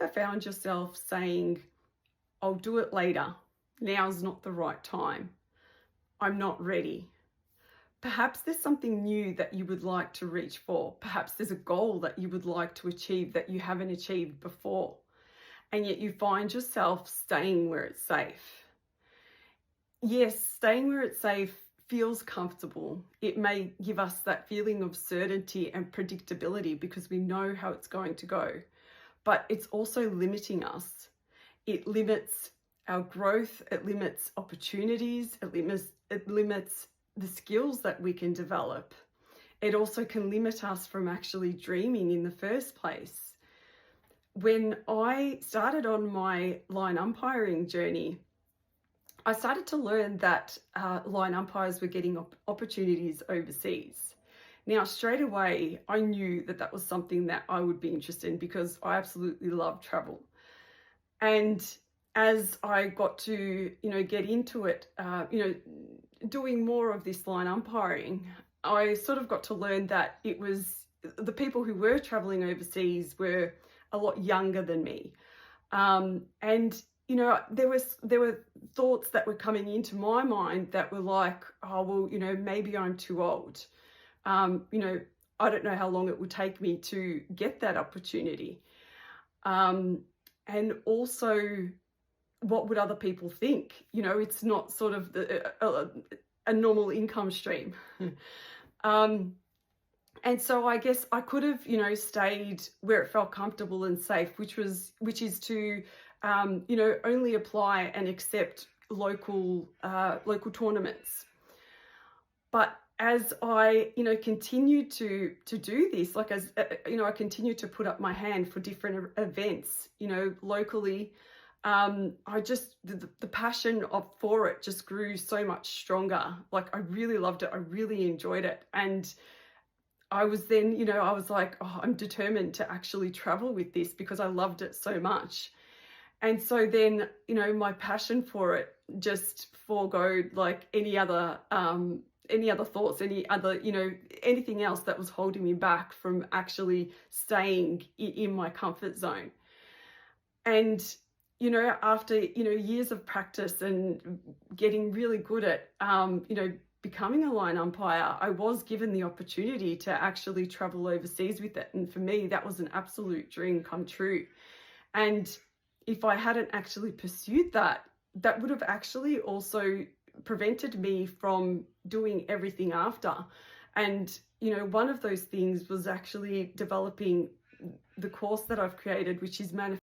ever found yourself saying, I'll do it later, now's not the right time, I'm not ready? Perhaps there's something new that you would like to reach for. Perhaps there's a goal that you would like to achieve that you haven't achieved before, and yet you find yourself staying where it's safe. Yes, staying where it's safe feels comfortable. It may give us that feeling of certainty and predictability because we know how it's going to go, but it's also limiting us. It limits our growth, it limits opportunities, it limits the skills that we can develop. It also can limit us from actually dreaming in the first place. When I started on my line umpiring journey, I started to learn that line umpires were getting opportunities overseas. Now, straight away, I knew that that was something that I would be interested in because I absolutely love travel. And as I got to, get into it, doing more of this line umpiring, I sort of got to learn that it was the people who were traveling overseas were a lot younger than me. And there were thoughts that were coming into my mind that were like, oh, well, maybe I'm too old. I don't know how long it would take me to get that opportunity. And also, what would other people think? It's not sort of a normal income stream. And so I guess I could have, stayed where it felt comfortable and safe, which is to, only apply and accept local tournaments. But as I, continued to do this, like as, I continued to put up my hand for different events, locally, I just, the passion for it just grew so much stronger. Like I really loved it. I really enjoyed it. And I was then, I was like, oh, I'm determined to actually travel with this because I loved it so much. And so then, my passion for it just foregoed like any other thoughts, any other, anything else that was holding me back from actually staying in my comfort zone. And, after, years of practice and getting really good at, becoming a line umpire, I was given the opportunity to actually travel overseas with it. And for me, that was an absolute dream come true. And if I hadn't actually pursued that, that would have actually also prevented me from doing everything after. And, one of those things was actually developing the course that I've created, which is